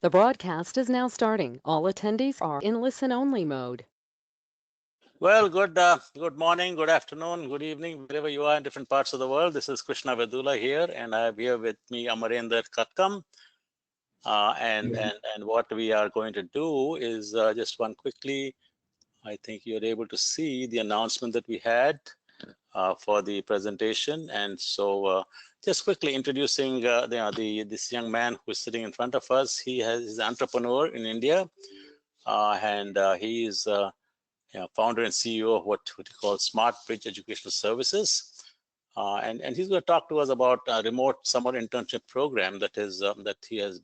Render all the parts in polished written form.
The broadcast is now starting. All attendees are in listen-only mode. Well, good morning, good afternoon, good evening, wherever you are in different parts of the world. This is Krishna Vedula here, and I have here with me Amarendra Katkam. And what we are going to do is just one quickly. I think you're able to see the announcement that we had for the presentation, and so just quickly introducing this young man who is sitting in front of us. He's an entrepreneur in India, and he is founder and CEO of what he calls SmartBridge Educational Services. And he's going to talk to us about a remote summer internship program that he has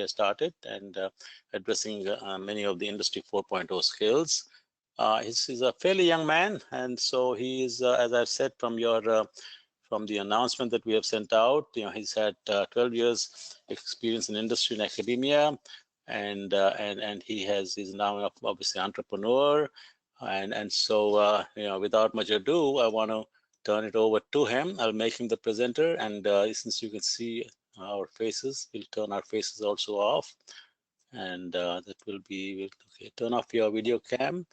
started and addressing many of the Industry 4.0 skills. He's a fairly young man, and so he is, as I've said from the announcement that we have sent out, he's had 12 years experience in industry and academia, and he's now obviously an entrepreneur. And so, without much ado, I want to turn it over to him. I'll make him the presenter, and since you can see our faces, we'll turn our faces also off, and that will be okay. Turn off your video cam,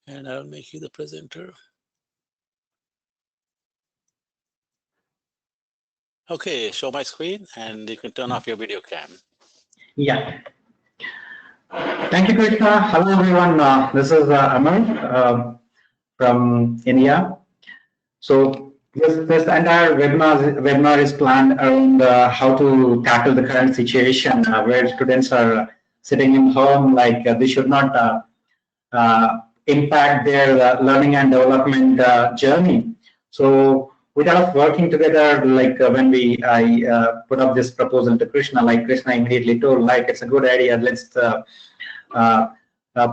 and I'll make you the presenter. Okay, show my screen, and you can turn off your video cam. Yeah. Thank you, Krishna. Hello, everyone. This is Amar from India. So this entire webinar is planned around how to tackle the current situation where students are sitting in home, like they should not impact their learning and development journey. So we thought of working together, like when I put up this proposal to Krishna, like Krishna immediately told, like it's a good idea, let's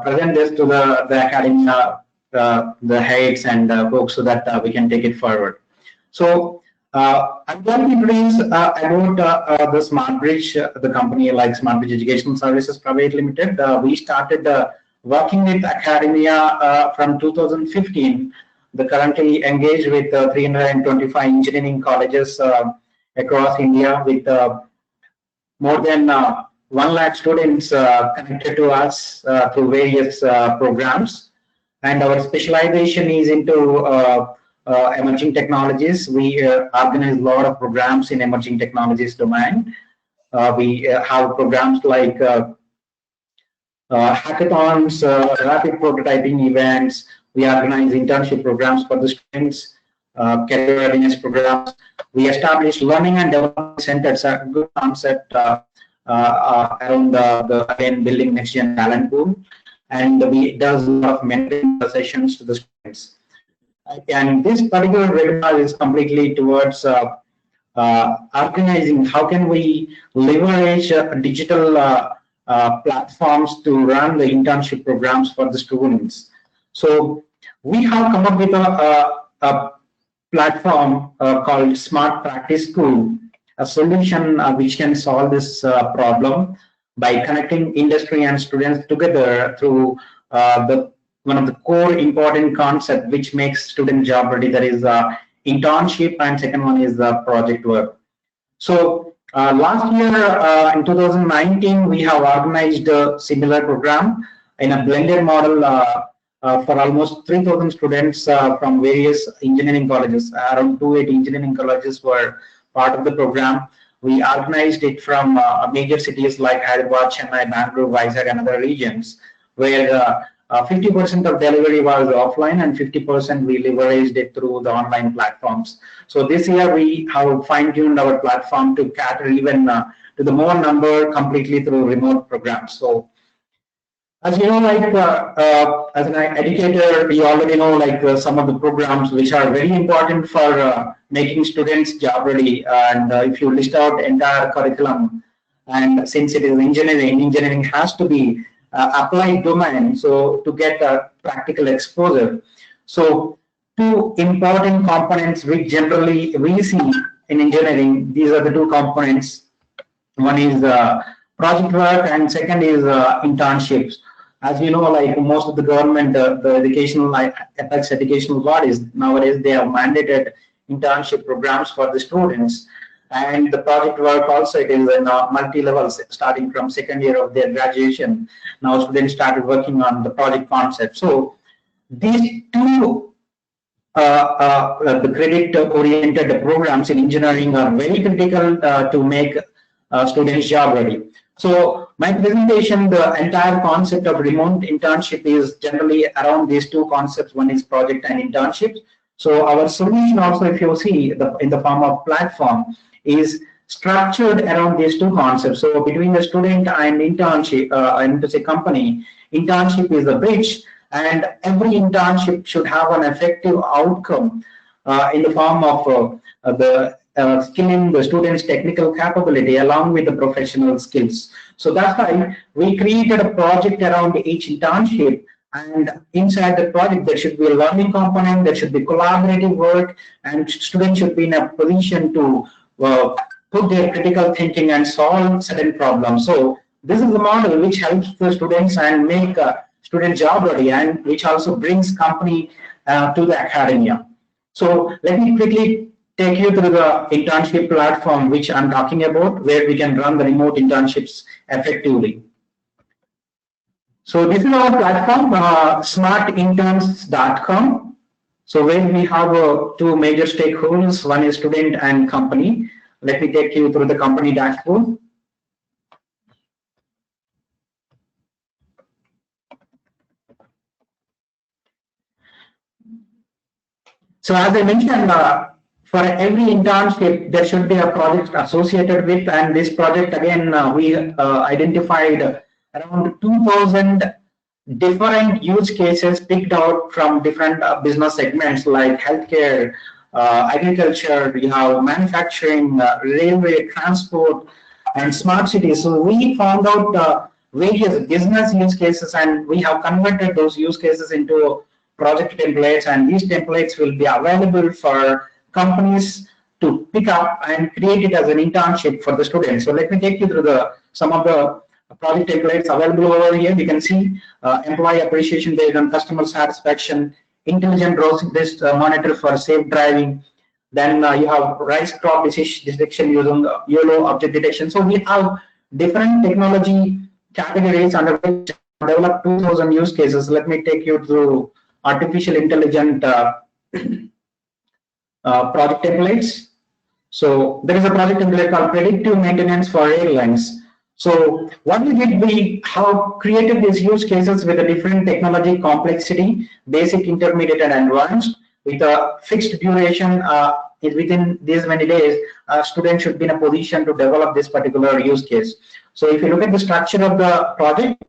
present this to the academia, the heads and folks, so that we can take it forward. So I'm going to introduce about the SmartBridge, the company like SmartBridge Educational Services Private Limited. We started working with academia from 2015. They're currently engaged with 325 engineering colleges across India, with more than 1 lakh students connected to us through various programs. And our specialization is into emerging technologies. We organize a lot of programs in emerging technologies domain. We have programs like hackathons, rapid prototyping events. We organize internship programs for the students, career readiness programs. We establish learning and development centers, a good concept around again building next gen talent pool, and we does a lot of mentoring sessions to the students. And this particular webinar is completely towards organizing how can we leverage digital platforms to run the internship programs for the students. So we have come up with a platform called Smart Practice School, a solution which can solve this problem by connecting industry and students together through one of the core important concept which makes student job ready, that is internship, and second one is project work. So last year in 2019 we have organized a similar program in a blended model for almost 3,000 students from various engineering colleges. Around 280 engineering colleges were part of the program. We organized it from major cities like Hyderabad, Chennai, Bangalore, Vizag, and other regions, where 50% of delivery was offline and 50% we leveraged it through the online platforms. So this year we have fine-tuned our platform to cater even to the more number completely through remote programs. So as you know, like as an educator, you already know like some of the programs which are very important for making students job ready. And if you list out entire curriculum, and since it is engineering has to be applied domain, so to get a practical exposure. So two important components which generally we see in engineering, these are the two components. One is project work and second is internships. As you know, like most of the government, the educational, like apex educational bodies nowadays, they have mandated internship programs for the students. and the project work also, it is in multi-levels, starting from second year of their graduation. Now students started working on the project concept. So these two the credit-oriented programs in engineering are very critical to make students job ready. So my presentation, the entire concept of remote internship is generally around these two concepts. One is project and internship. So our solution also, if you see in the form of platform, is structured around these two concepts. So between the student and internship, and to say company, internship is the bridge, and every internship should have an effective outcome in the form of the skilling the students' technical capability along with the professional skills. So that's why we created a project around each internship, and inside the project there should be a learning component, there should be collaborative work, and students should be in a position to put their critical thinking and solve certain problems. So this is the model which helps the students and make student job ready, and which also brings company to the academia. So let me quickly take you through the internship platform which I'm talking about, where we can run the remote internships effectively. So this is our platform, smartinterns.com. So where we have two major stakeholders, one is student and company. Let me take you through the company dashboard. So as I mentioned, for every internship, there should be a project associated with, and this project again, we identified around 2,000 different use cases picked out from different business segments like healthcare, agriculture, you have manufacturing, railway, transport, and smart cities. So we found out various business use cases, and we have converted those use cases into project templates, and these templates will be available for companies to pick up and create it as an internship for the students. So let me take you through some of the project templates available over here. You can see employee appreciation based on customer satisfaction, intelligent road based monitor for safe driving. Then you have rice crop detection using YOLO object detection. So we have different technology categories under which develop 2,000 use cases. Let me take you through artificial intelligent project templates. So there is a project template called predictive maintenance for airlines. So what we did, we have created these use cases with a different technology complexity, basic, intermediate, and advanced, with a fixed duration. Within these many days, a student should be in a position to develop this particular use case. So if you look at the structure of the project,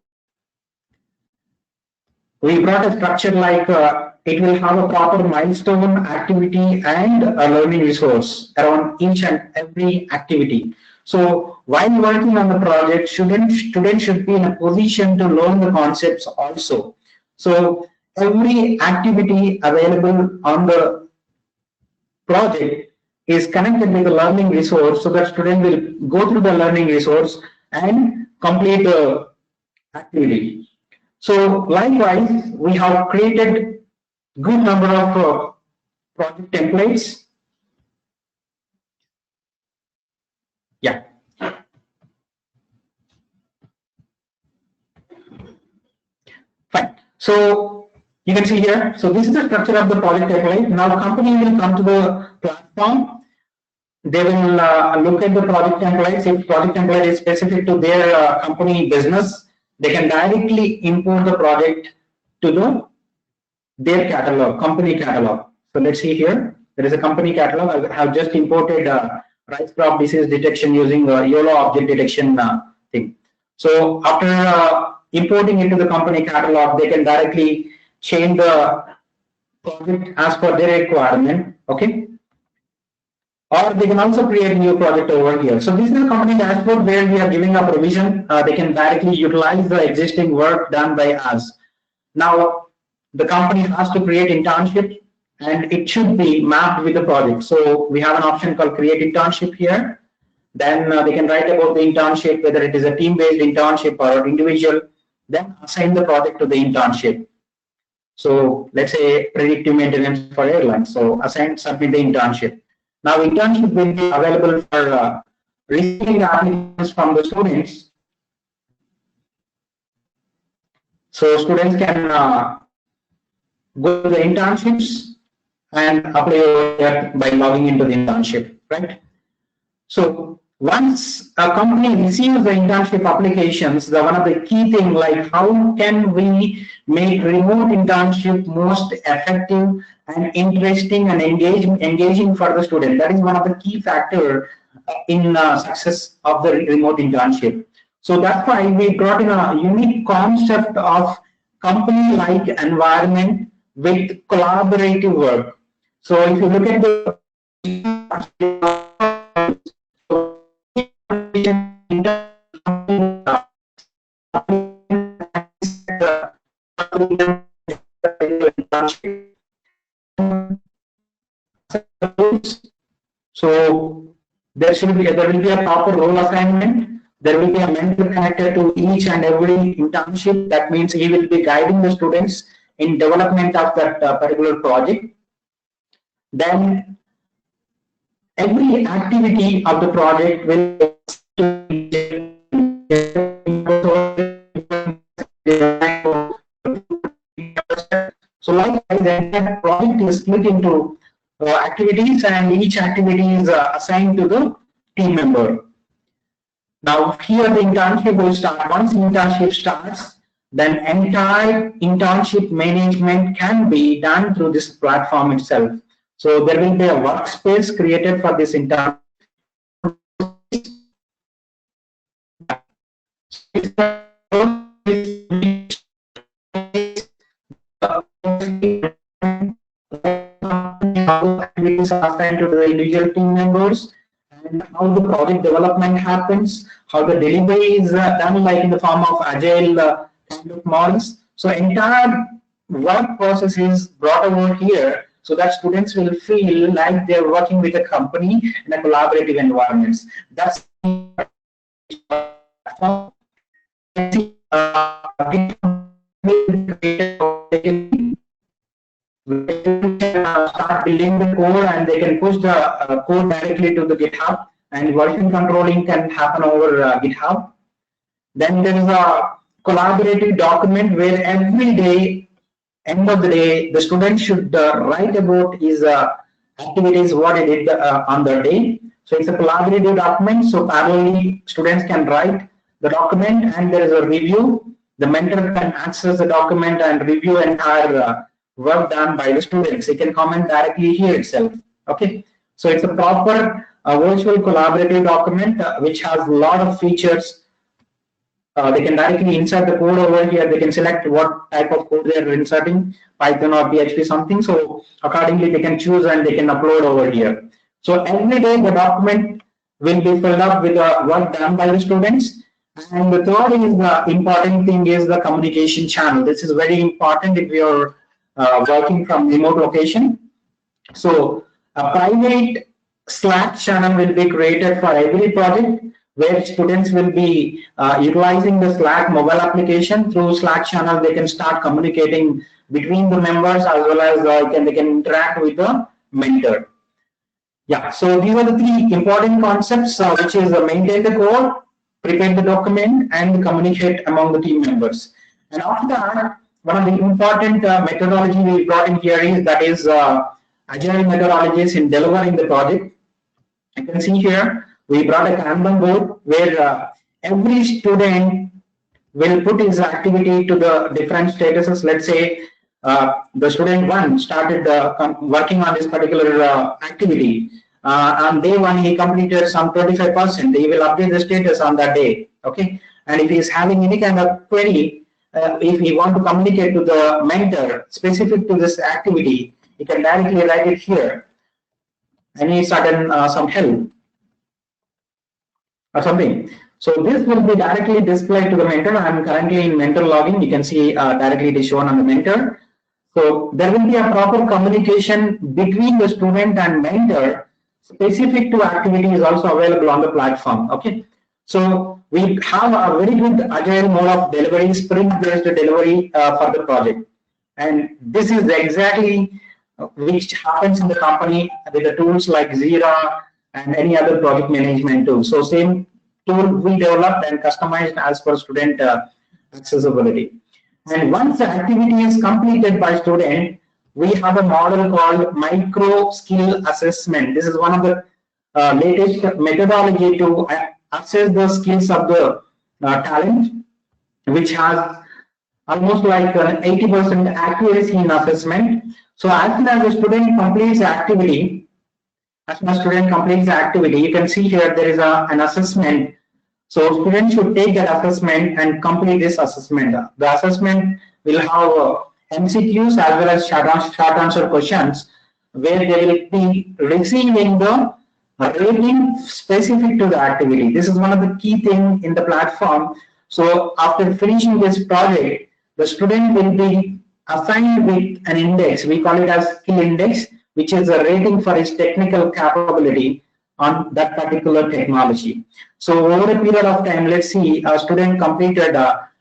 we brought a structure like it will have a proper milestone, activity, and a learning resource around each and every activity. So while working on the project, students should be in a position to learn the concepts also. So every activity available on the project is connected with the learning resource, so that student will go through the learning resource and complete the activity. So likewise, we have created good number of project templates. Yeah. Fine. So you can see here. So this is the structure of the project template. Now company will come to the platform. They will look at the project templates. If project template is specific to their company business, they can directly import the project to their catalog, company catalog. So let's see here. There is a company catalog. I have just imported rice crop disease detection using YOLO object detection thing. So after importing into the company catalog, they can directly change the project as per their requirement. Okay. Or they can also create a new project over here. So this is a company dashboard where we are giving a provision. They can directly utilize the existing work done by us. Now, the company has to create internship, and it should be mapped with the project. So we have an option called create internship here. Then they can write about the internship, whether it is a team-based internship or individual, then assign the project to the internship. So let's say predictive maintenance for airlines. So assign, submit the internship. Now internship will be available for receiving applications from the students. So students can go to the internships and apply over here by logging into the internship, right? So once a company receives the internship applications, the one of the key thing, like how can we make remote internship most effective and interesting and engaging for the student? That is one of the key factor in success of the remote internship. So that's why we brought in a unique concept of company-like environment with collaborative work. So if you look at the so there will be a proper role assignment. There will be a mentor connected to each and every internship. That means he will be guiding the students in development of that particular project. Then every activity of the project will so likewise the entire project is split into activities, and each activity is assigned to the team member. Now here the internship will start. Once internship starts, then entire internship management can be done through this platform itself. So there will be a workspace created for this intern. Activities are assigned to the individual team members, and how the project development happens, how the delivery is done, like in the form of agile kind of models. So entire work process is brought over here, so that students will feel like they're working with a company in a collaborative environments. That's start building the code, and they can push the code directly to the GitHub, and version controlling can happen over GitHub. Then there is a collaborative document where every day, end of the day, the student should write about his activities, what he did on the day. So it's a collaborative document, so parallelly students can write the document, and there is a review. The mentor can access the document and review entire work done by the students. They can comment directly here itself. Okay, so it's a proper virtual collaborative document which has a lot of features. They can directly insert the code over here. They can select what type of code they are inserting, Python or PHP something. So accordingly they can choose and they can upload over here. So every day the document will be filled up with the work done by the students. And the third is the important thing is the communication channel. This is very important if you are working from remote location. So a private Slack channel will be created for every project, where students will be utilizing the Slack mobile application. Through Slack channel they can start communicating between the members, as well as they can interact with the mentor. Yeah, so these are the three important concepts, which is maintain the code, prepare the document, and communicate among the team members. And after that, one of the important methodology we brought in here is agile methodologies in delivering the project. You can see here we brought a Kanban board where every student will put his activity to the different statuses. Let's say the student 1 started working on this particular activity. On day 1 he completed some 25%. He will update the status on that day. Okay, and if he is having any kind of query, if he want to communicate to the mentor specific to this activity, he can directly write it here. I need some help or something. So this will be directly displayed to the mentor. I am currently in mentor login. You can see directly it is shown on the mentor. So there will be a proper communication between the student and mentor specific to activity is also available on the platform. Okay, so we have a very good agile mode of delivery, sprint based delivery for the project, and this is exactly which happens in the company with the tools like Jira and any other project management tool. So same tool we developed and customized as per student accessibility. And once the activity is completed by student, we have a model called micro skill assessment. This is one of the latest methodology to assess the skills of the talent, which has almost like 80% accuracy in assessment. So as soon as the student completes the activity, you can see here there is an assessment. So students should take that assessment and complete this assessment. The assessment will have MCQs as well as short answer questions, where they will be receiving the rating specific to the activity. This is one of the key things in the platform. So after finishing this project, the student will be assigned with an index. We call it as skill index, which is a rating for his technical capability on that particular technology. So over a period of time, let's see, a student completed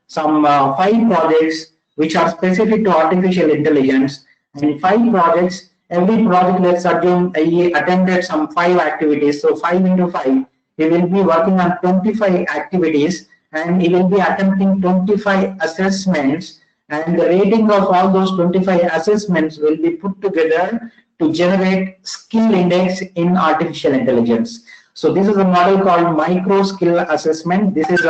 some 5 projects which are specific to artificial intelligence, and 5 projects. Every project, let's assume he attended some 5 activities. So 5 into 5, he will be working on 25 activities, and he will be attempting 25 assessments, and the rating of all those 25 assessments will be put together to generate skill index in artificial intelligence. So this is a model called micro skill assessment. This is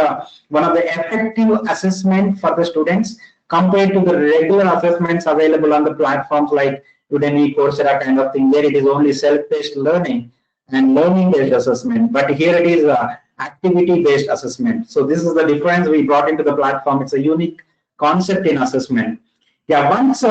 one of the effective assessment for the students compared to the regular assessments available on the platforms like Udemy, Coursera kind of thing, where it is only self-paced learning and learning-based assessment. But here it is activity-based assessment. So this is the difference we brought into the platform. It's a unique concept in assessment. Yeah, once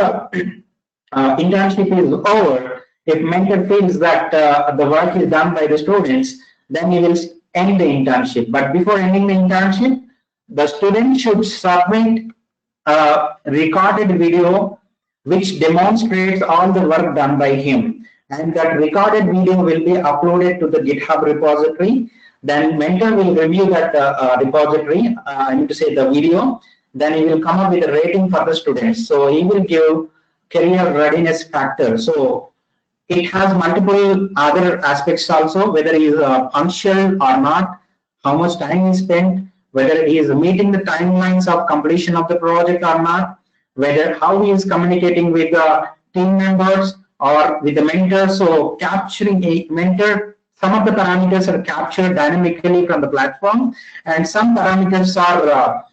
internship is over, if mentor feels that the work is done by the students, then he will end the internship. But before ending the internship, the student should submit a recorded video which demonstrates all the work done by him. And that recorded video will be uploaded to the GitHub repository. Then mentor will review that repository, I need to say the video. Then he will come up with a rating for the students. So he will give career readiness factor. So it has multiple other aspects also, whether he is punctual or not, how much time he spent, whether he is meeting the timelines of completion of the project or not, whether how he is communicating with the team members or with the mentor. So capturing a mentor, some of the parameters are captured dynamically from the platform, and some parameters are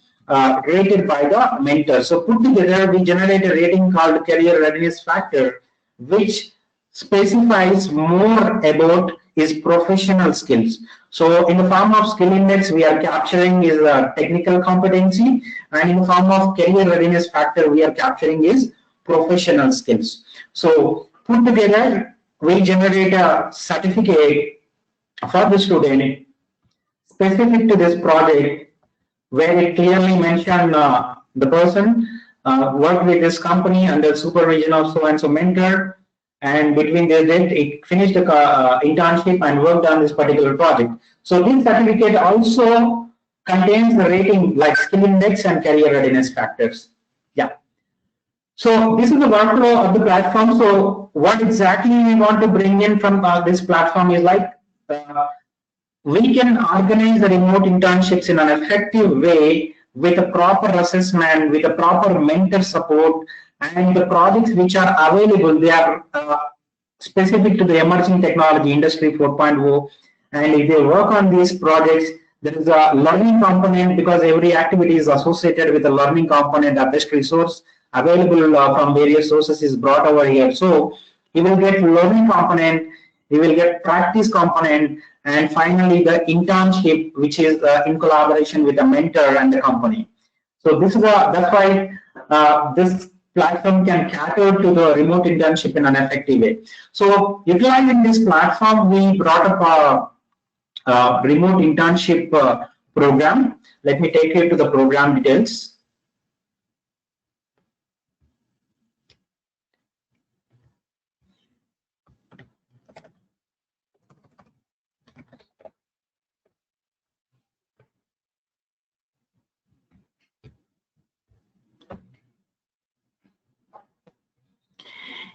rated by the mentor. So put together, we generate a rating called career readiness factor, which specifies more about his professional skills. So in the form of skill index, we are capturing his technical competency, and in the form of career readiness factor, we are capturing his professional skills. So put together, we generate a certificate for the student specific to this project, where it clearly mentioned the person worked with this company under supervision of so and so mentor, and between their date it finished the internship and worked on this particular project. So this certificate also contains the rating like skill index and career readiness factors. Yeah. So this is the workflow of the platform. So what exactly we want to bring in from this platform is like we can organize the remote internships in an effective way with a proper assessment, with a proper mentor support, and the projects which are available, they are specific to the emerging technology industry 4.0. And if they work on these projects, there is a learning component, because every activity is associated with a learning component. A best resource available from various sources is brought over here. So you will get learning component, you will get practice component, and finally the internship, which is in collaboration with a mentor and the company. So this is that's why this platform can cater to the remote internship in an effective way. So utilizing this platform, we brought up a remote internship program. Let me take you to the program details.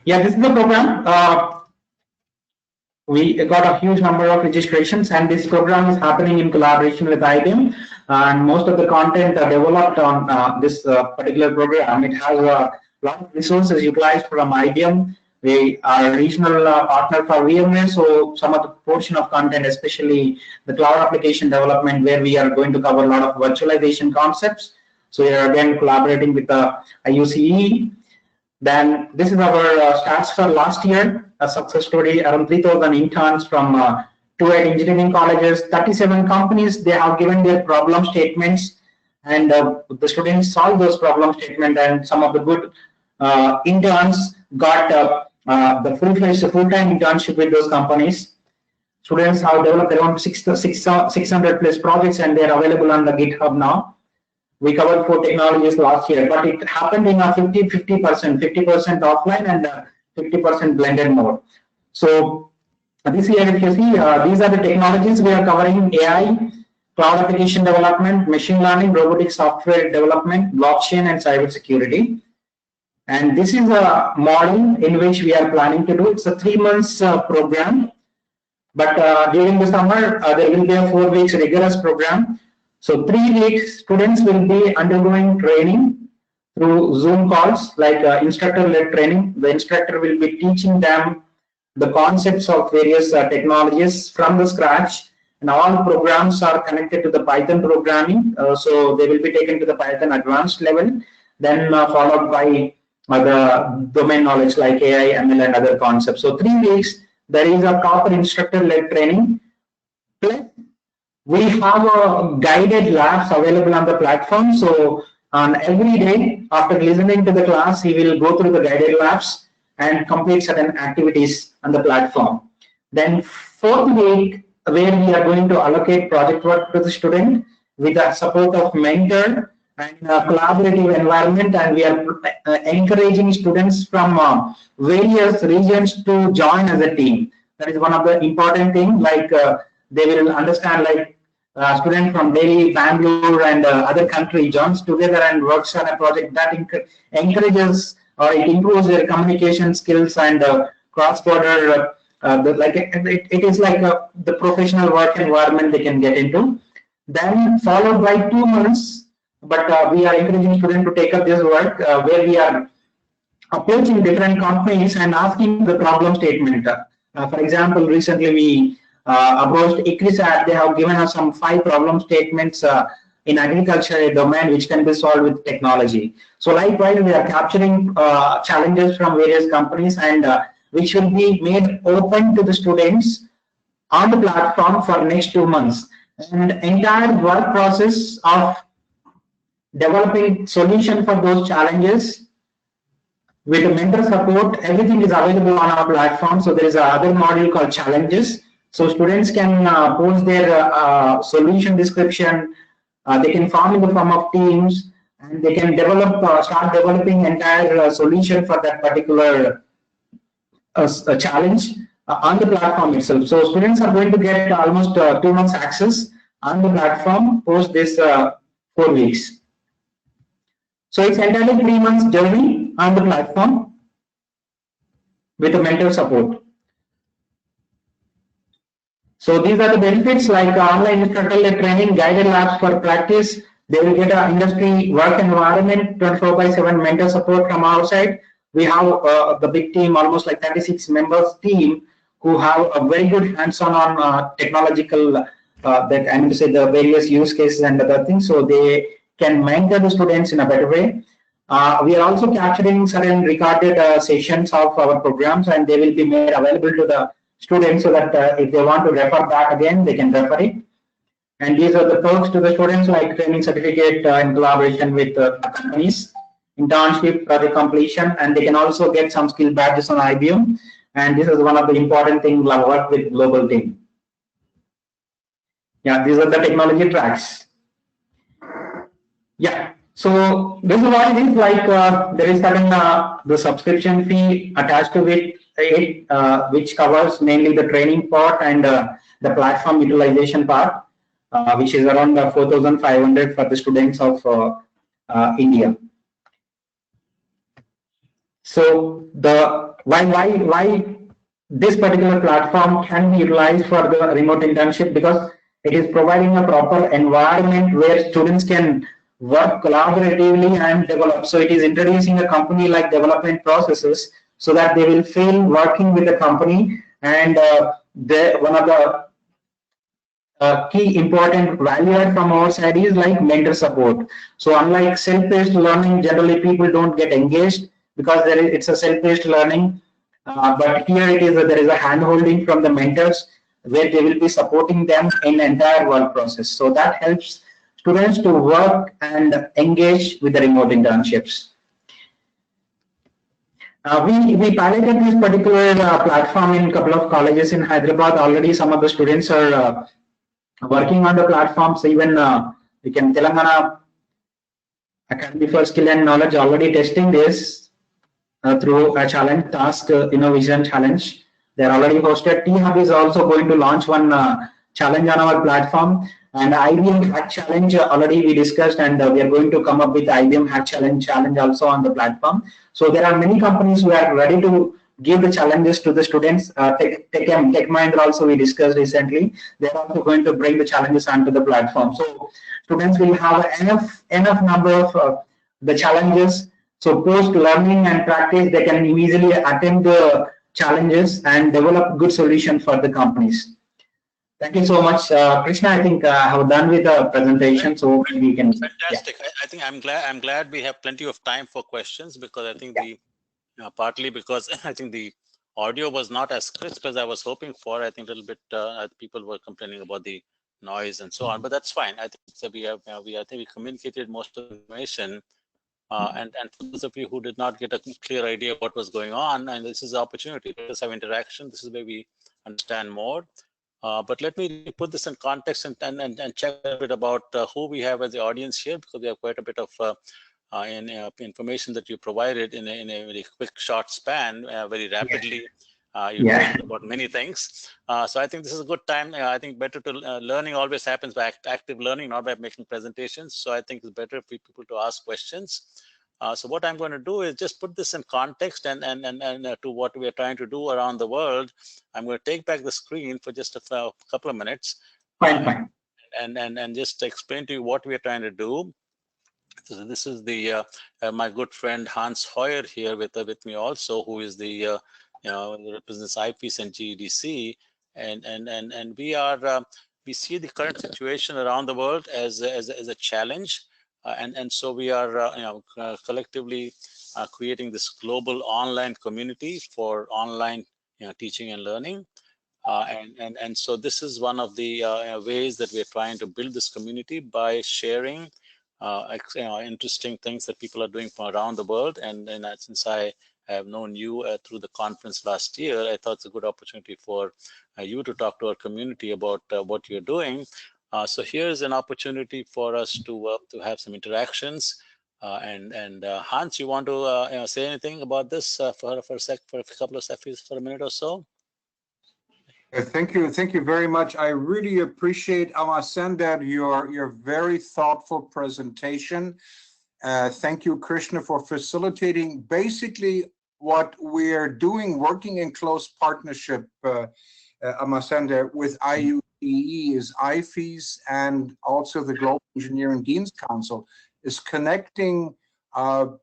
Yeah, this is the program. We got a huge number of registrations, and this program is happening in collaboration with IBM. And most of the content developed on this particular program, it has a lot of resources utilized from IBM. We are a regional partner for VMware, so some of the portion of content, especially the cloud application development, where we are going to cover a lot of virtualization concepts. So we are again collaborating with the IUCE. Then this is our stats for last year, a success story, around 3,000 interns from 28 engineering colleges, 37 companies, they have given their problem statements, and the students solved those problem statements, and some of the good interns got the full-time internship with those companies. Students have developed around 600 plus projects, and they are available on the GitHub now. We covered 4 technologies last year, but it happened in a 50% offline and 50% blended mode. So this year, if you see, these are the technologies we are covering: AI, cloud application development, machine learning, robotic software development, blockchain, and cybersecurity. And this is a model in which we are planning to do. It's a 3 months program, but during the summer, there will be a 4 weeks rigorous program. So 3 weeks, students will be undergoing training through Zoom calls, like instructor-led training. The instructor will be teaching them the concepts of various technologies from the scratch, and all programs are connected to the Python programming. So they will be taken to the Python advanced level, then followed by the domain knowledge like AI, ML, and other concepts. So 3 weeks, there is a proper instructor-led training. Plus, we have guided labs available on the platform. So on every day after listening to the class, he will go through the guided labs and complete certain activities on the platform. Then 4th week, where we are going to allocate project work to the student with the support of mentor and collaborative environment, and we are encouraging students from various regions to join as a team. That is one of the important things. Like they will understand, like student from Delhi, Bangalore, and other country joins together and works on a project that encourages or it improves their communication skills and cross-border. It is like the professional work environment they can get into. Then followed by 2 months, but we are encouraging students to take up this work where we are approaching different companies and asking the problem statement. For example, recently we approached IFEES. They have given us some 5 problem statements in agriculture domain which can be solved with technology. So likewise, we are capturing challenges from various companies, and which will be made open to the students on the platform for next 2 months. And entire work process of developing solution for those challenges with the mentor support, everything is available on our platform. So there is another module called challenges. So students can post their solution description. They can form in the form of teams, and they can start developing entire solution for that particular challenge on the platform itself. So students are going to get almost 2 months access on the platform post this 4 weeks. So it's entirely 3 months journey on the platform with the mentor support. So these are the benefits, like online instructor-led training, guided labs for practice. They will get an industry work environment, 24/7 mentor support from our side. We have the big team, almost like 36 members team, who have a very good hands-on on technological, that I mean to say the various use cases and other things. So they can mentor the students in a better way. We are also capturing certain recorded sessions of our programs, and they will be made available to the students so that if they want to refer back again, they can refer it. And these are the perks to the students, like training certificate in collaboration with companies, internship project completion, and they can also get some skill badges on IBM. And this is one of the important things, work with global team. Yeah, these are the technology tracks. Yeah, so this is what it is. Like there is certain the subscription fee attached to it, which covers mainly the training part and the platform utilization part, which is around 4,500 for the students of India. So the why this particular platform can be utilized for the remote internship, because it is providing a proper environment where students can work collaboratively and develop. So it is introducing a company like development processes so that they will feel working with the company. And one of the key important value add from our side is like mentor support. So unlike self-paced learning, generally people don't get engaged because it's a self-paced learning. But here it is there is a hand holding from the mentors where they will be supporting them in the entire work process. So that helps students to work and engage with the remote internships. We piloted this particular platform in a couple of colleges in Hyderabad. Already some of the students are working on the platforms. Even we can Telangana Academy for Skill and Knowledge already testing this through a challenge task innovation challenge. They're already hosted. T-Hub is also going to launch one challenge on our platform, and IBM Hack Challenge already we discussed, and we are going to come up with IBM Hack Challenge also on the platform. So there are many companies who are ready to give the challenges to the students. Tech Mahindra also we discussed recently. They're also going to bring the challenges onto the platform. So students will have enough number of the challenges. So post learning and practice, they can easily attempt the challenges and develop good solution for the companies. Thank you so much, Krishna. I think I have done with the presentation, so we can. Fantastic. Yeah. I think I'm glad we have plenty of time for questions, because I think partly because I think the audio was not as crisp as I was hoping for. I think a little bit people were complaining about the noise and so on, but that's fine. I think that I think we communicated most of the information. And for those of you who did not get a clear idea of what was going on, and this is the opportunity. Let us have interaction. This is where we understand more. But let me put this in context and check a bit about who we have as the audience here, because we have quite a bit of information that you provided in a very quick, short span, very rapidly. You told about many things. So I think this is a good time. I think better to learning always happens by active learning, not by making presentations. So I think it's better for people to ask questions. So what I'm going to do is just put this in context and to what we are trying to do around the world. I'm going to take back the screen for just a couple of minutes. Fine. And just explain to you what we are trying to do. So this is the my good friend Hans Hoyer here with me also, who is the represents IFEES and GEDC, and we see the current situation around the world as a challenge, and so we are collectively creating this global online community for online teaching and learning. And so this is one of the ways that we're trying to build this community by sharing interesting things that people are doing from around the world. And since I have known you through the conference last year, I thought it's a good opportunity for you to talk to our community about what you're doing. So here's an opportunity for us to have some interactions. And Hans, you want to say anything about this for a couple of seconds, for a minute or so? Thank you very much. I really appreciate, Amasender, your very thoughtful presentation. Thank you, Krishna, for facilitating basically what we're doing, working in close partnership, Amasender, with IUEE, is IFEES, and also the Global Engineering Deans Council, is connecting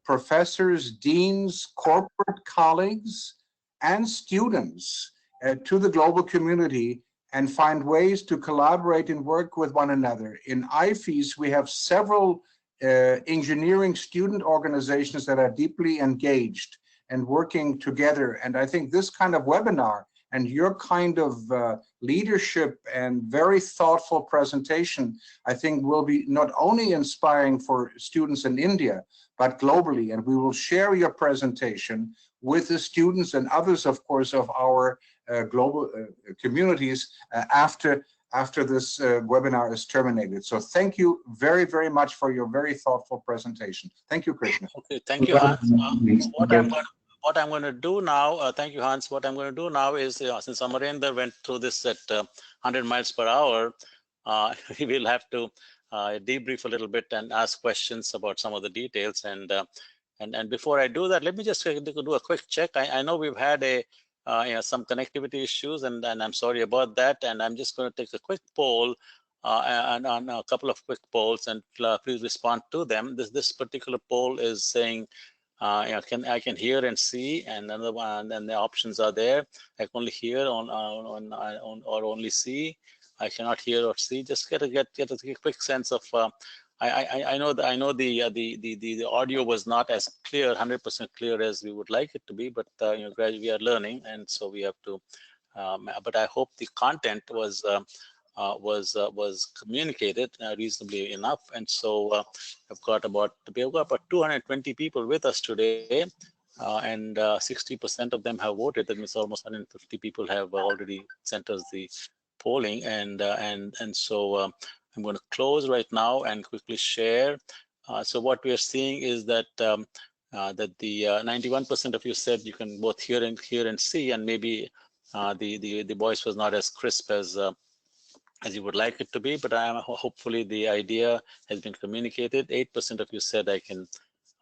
professors, deans, corporate colleagues, and students to the global community and find ways to collaborate and work with one another. In IFEES, we have several engineering student organizations that are deeply engaged and working together. And I think this kind of webinar and your kind of leadership and very thoughtful presentation, I think will be not only inspiring for students in India, but globally. And we will share your presentation with the students and others, of course, of our global communities after this webinar is terminated. So thank you very, very much for your very thoughtful presentation. Thank you, Krishna. Okay, thank you, Hans. What I'm going to do now, thank you, Hans. What I'm going to do now is, since Amarendra went through this at 100 miles per hour, we will have to debrief a little bit and ask questions about some of the details. And And before I do that, let me just do a quick check. I know we've had some connectivity issues, and I'm sorry about that. And I'm just going to take a quick poll and on a couple of quick polls, and please respond to them. This particular poll is saying, I can hear and see, and another one, and the options are there. I can only hear or only see. I cannot hear or see. Just get a quick sense of. I know the audio was not as clear, 100% clear as we would like it to be, but gradually we are learning, and so we have to. But I hope the content was communicated reasonably enough, and so we've got about 220 people with us today, and 60% of them have voted. That means almost 150 people have already sent us the polling, and so I'm going to close right now and quickly share. So what we are seeing is that that the 91% of you said you can both hear and see, and maybe the voice was not as crisp as you would like it to be, but hopefully the idea has been communicated. 8% of you said I can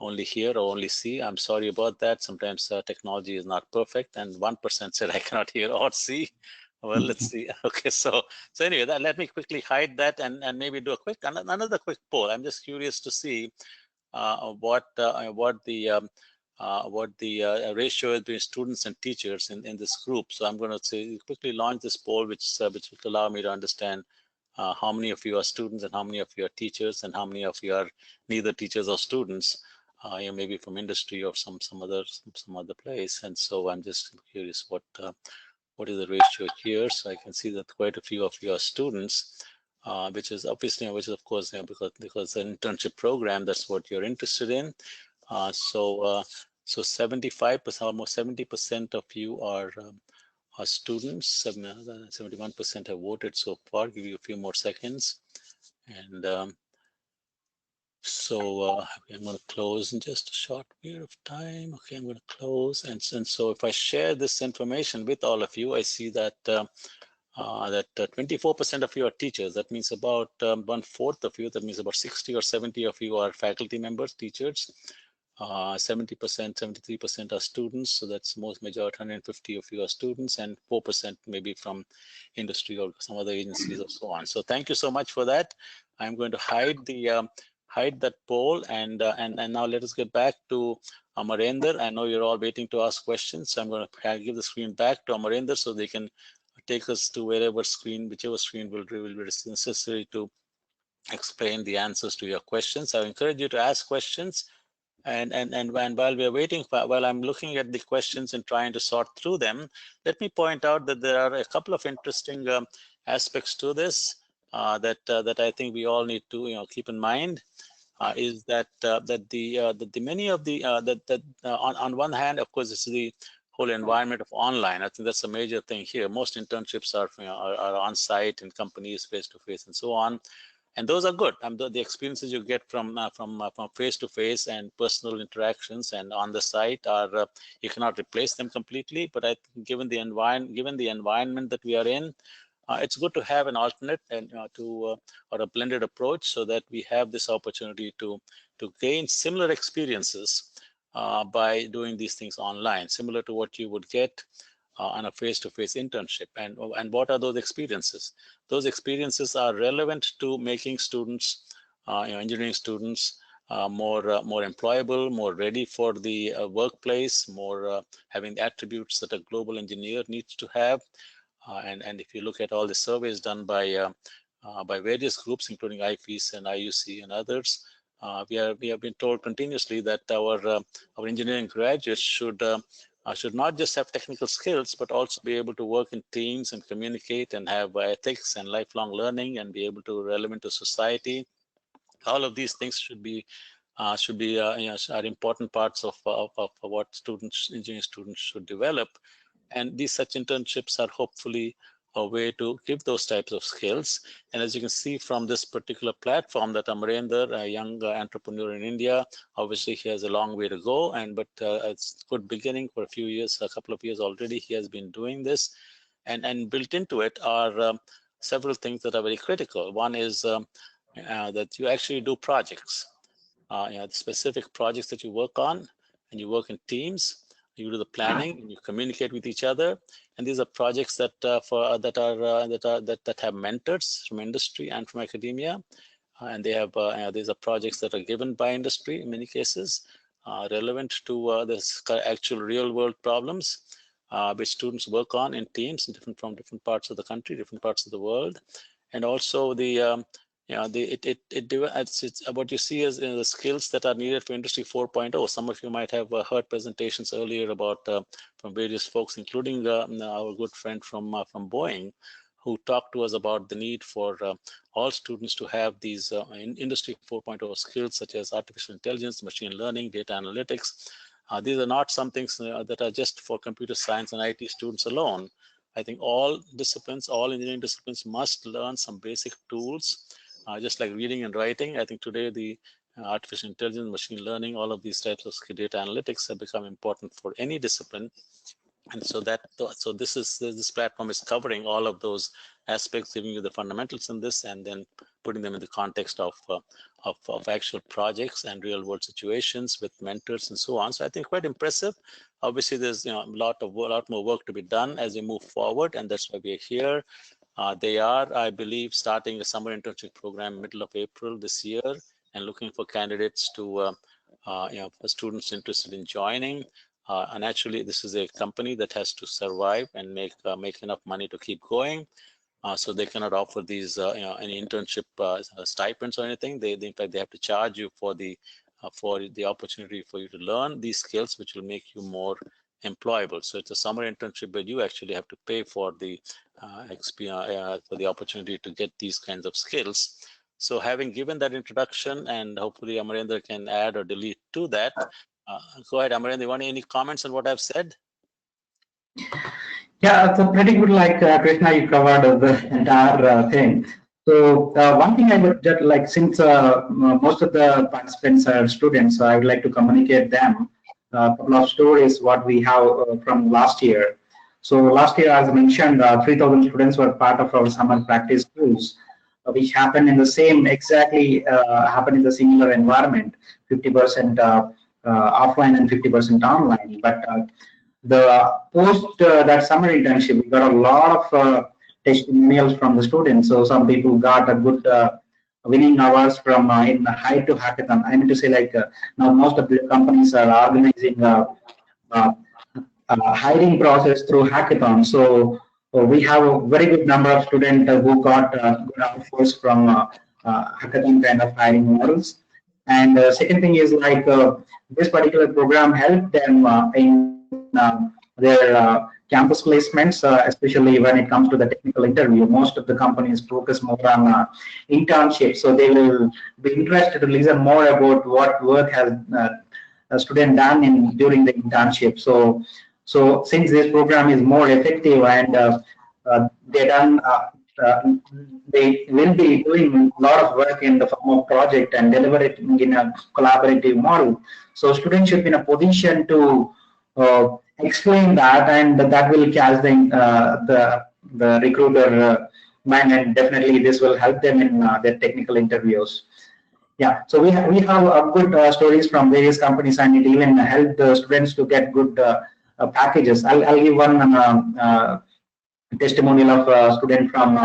only hear or only see. I'm sorry about that. Sometimes technology is not perfect, and 1% said I cannot hear or see. Well, let's see. Okay, so anyway, let me quickly hide that and maybe do another quick poll. I'm just curious to see what the ratio is between students and teachers in this group. So I'm going to quickly launch this poll, which will allow me to understand how many of you are students and how many of you are teachers, and how many of you are neither teachers or students. Maybe from industry or some other place. And so I'm just curious what is the ratio here. So I can see that quite a few of you are students, which is of course because an internship program, that's what you're interested in. So 75%, almost 70% of you are students. 71% have voted so far. Give you a few more seconds, and so I'm going to close in just a short period of time. Okay, I'm going to close, and so if I share this information with all of you, I see that 24% of you are teachers. That means about 1/4 of you. That means about 60 or 70 of you are faculty members, teachers. 70%, 73% are students. So that's most majority, 150 of you are students, and 4% maybe from industry or some other agencies or so on. So thank you so much for that. I'm going to hide that poll, and now let us get back to Amarinder. I know you're all waiting to ask questions, so I'm going to give the screen back to Amarinder so they can take us to whichever screen will be necessary to explain the answers to your questions. I encourage you to ask questions, and while we are waiting, while I'm looking at the questions and trying to sort through them, let me point out that there are a couple of interesting aspects to this that I think we all need to keep in mind. Is that many of the on one hand, of course, it's the whole environment of online. I think that's a major thing here. Most internships are on site in companies, face to face, and so on, and those are good. The experiences you get from face to face and personal interactions and on the site are you cannot replace them completely. But I think given the environment that we are in, it's good to have an alternate and or a blended approach, so that we have this opportunity to gain similar experiences by doing these things online, similar to what you would get on a face-to-face internship. And what are those experiences? Those experiences are relevant to making students, engineering students, more employable, more ready for the workplace, more having the attributes that a global engineer needs to have. And if you look at all the surveys done by various groups, including IFEES and IUC and others, we have been told continuously that our engineering graduates should not just have technical skills, but also be able to work in teams and communicate and have ethics and lifelong learning and be able to relevant to society. All of these things should be are important parts of what engineering students should develop. And these such internships are hopefully a way to give those types of skills. And as you can see from this particular platform, that Amarinder, a young entrepreneur in India, obviously he has a long way to go, but it's a good beginning. For a couple of years already, he has been doing this, and built into it are several things that are very critical. One is that you actually do projects. the specific projects that you work on, and you work in teams. You do the planning, and you communicate with each other. And these are projects that that have mentors from industry and from academia, and they have these are projects that are given by industry in many cases, relevant to this actual real world problems, which students work on in teams from different parts of the country, different parts of the world. And also the it's what you see as the skills that are needed for Industry 4.0. Some of you might have heard presentations earlier about from various folks, including our good friend from Boeing, who talked to us about the need for all students to have these Industry 4.0 skills, such as artificial intelligence, machine learning, data analytics. These are not some things that are just for computer science and IT students alone. I think all disciplines, all engineering disciplines must learn some basic tools, just like reading and writing. I think today the artificial intelligence, machine learning, all of these types of data analytics have become important for any discipline. And so this platform is covering all of those aspects, giving you the fundamentals in this, and then putting them in the context of actual projects and real world situations with mentors and so on. So I think quite impressive. Obviously, there's a lot more work to be done as we move forward, and that's why we're here. They are, I believe, starting a summer internship program middle of April this year, and looking for candidates to for students interested in joining. And actually, this is a company that has to survive and make enough money to keep going. So they cannot offer these any internship stipends or anything. In fact, they have to charge you for the opportunity for you to learn these skills, which will make you more employable. So it's a summer internship, but you actually have to pay for the opportunity to get these kinds of skills. So having given that introduction, and hopefully Amarendra can add or delete to that. Go ahead, Amarendra. You want any comments on what I've said? Yeah, so pretty good. Like Krishna, you covered the entire thing. So one thing I would just like, since most of the participants are students, so I would like to communicate them a couple of stories what we have from last year. So last year, as I mentioned, 3,000 students were part of our summer practice schools, which happened in the same happened in the similar environment, 50% offline and 50% online. But the post that summer internship, we got a lot of testimonials from the students. So some people got a good winning hours from in high to hackathon. I mean to say, like now most of the companies are organizing uh, hiring process through hackathon. So we have a very good number of students who got good offers from hackathon kind of hiring models. And second thing is like this particular program helped them in their campus placements, especially when it comes to the technical interview. Most of the companies focus more on internships, so they will be interested to listen more about what work has a student done during the internship. So since this program is more effective and they done. They will be doing a lot of work in the form of project and deliver it in a collaborative model. So students should be in a position to explain that, and that will catch the recruiter mind, and definitely this will help them in their technical interviews. Yeah, so we have good stories from various companies, and it even helped the students to get good packages. I'll give one testimonial of a student from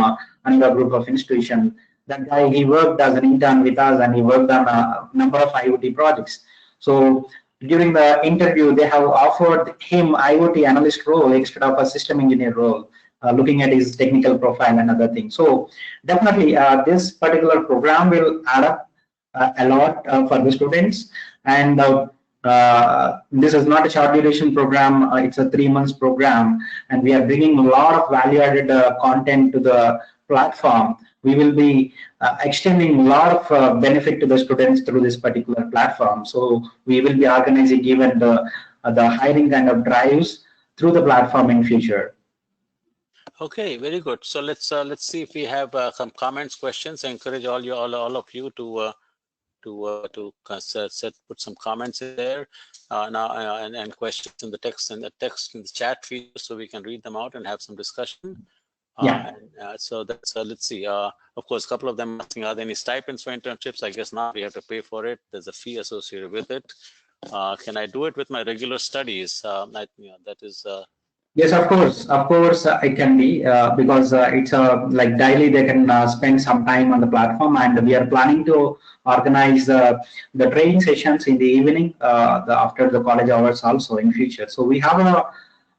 another group of institution. That guy, he worked as an intern with us, and he worked on a number of IoT projects. So during the interview, they have offered him IoT analyst role instead of a system engineer role, looking at his technical profile and other things. So definitely this particular program will add up a lot for the students. And this is not a short duration program, it's a 3 months program, and we are bringing a lot of value added content to the platform. We will be extending a lot of benefit to the students through this particular platform. So we will be organizing even the hiring kind of drives through the platform in future. Okay, very good. So let's see if we have some comments, questions. I encourage all of you to put some comments in there now and questions in the text in the chat feature, so we can read them out and have some discussion. Yeah. So that's let's see. Of course, a couple of them asking, are there any stipends for internships? I guess not. We have to pay for it. There's a fee associated with it. Can I do it with my regular studies? That is. Yes, of course, it can be because it's like daily they can spend some time on the platform, and we are planning to organize the training sessions in the evening, after the college hours also in future. So we have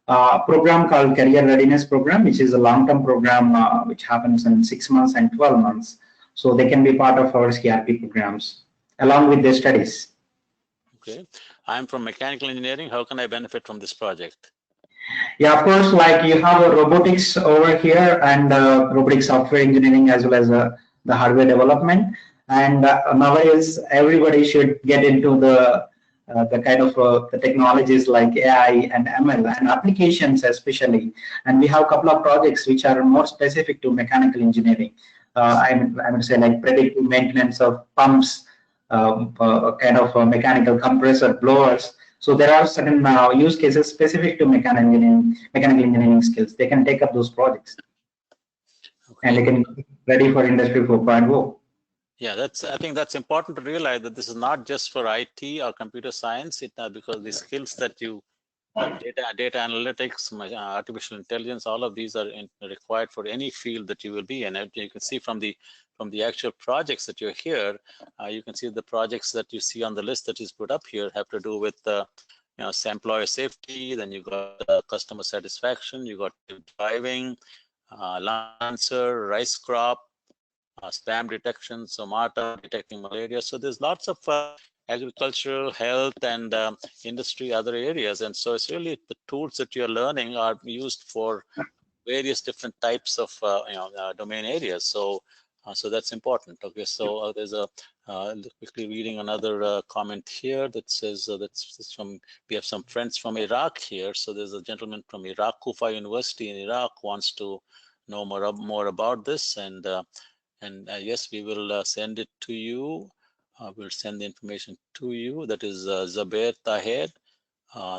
a program called Career Readiness Program, which is a long-term program which happens in 6 months and 12 months. So they can be part of our CRP programs along with their studies. Okay, I'm from mechanical engineering. How can I benefit from this project? Yeah, of course, like you have a robotics over here and robotic software engineering as well as the hardware development. And nowadays, everybody should get into the kind of the technologies like AI and ML and applications especially. And we have a couple of projects which are more specific to mechanical engineering. I would say like predictive maintenance of pumps, kind of mechanical compressor blowers. So there are certain use cases specific to mechanical engineering skills. They can take up those projects, and they can be ready for Industry 4.0. Yeah, I think that's important to realize that this is not just for IT or computer science. Because the skills that you data analytics, artificial intelligence, all of these are required for any field that you will be in. And you can see from the actual projects that you're here, you can see the projects that you see on the list that is put up here have to do with employer safety. Then you got customer satisfaction, you got driving, Lancer, rice crop, spam detection, Somata, detecting malaria. So there's lots of agricultural, health, and industry, other areas. And so it's really the tools that you're learning are used for various different types of domain areas. So that's important. Okay, so there's a quickly reading another comment here that says that's from, we have some friends from Iraq here. So there's a gentleman from Iraq, Kufa University in Iraq, wants to know more about this, and yes, we will send it to you. We'll send the information to you. That is Zabair Taher.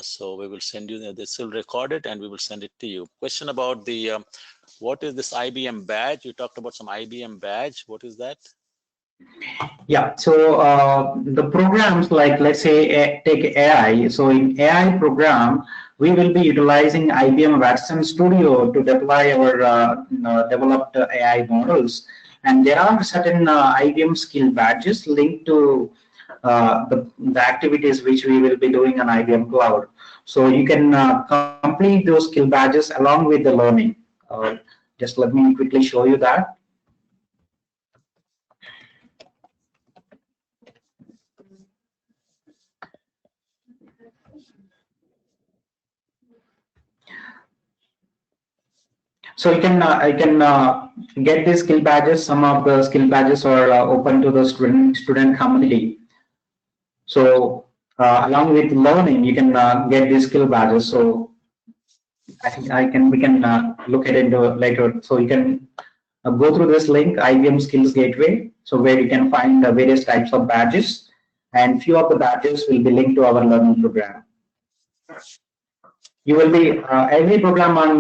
So we will send you, this will record it and we will send it to you. Question about the, what is this IBM badge? You talked about some IBM badge. What is that? Yeah, so the programs like, let's say, take AI. So in AI program, we will be utilizing IBM Watson Studio to deploy our developed AI models. And there are certain IBM skill badges linked to the activities which we will be doing on IBM Cloud. So you can complete those skill badges along with the learning. Just let me quickly show you that. So you can get these skill badges. Some of the skill badges are open to the student community. So along with learning, you can get these skill badges. So I think we can look at it later. So you can go through this link, IBM Skills Gateway. So where you can find various types of badges, and few of the badges will be linked to our learning program. You will be every program on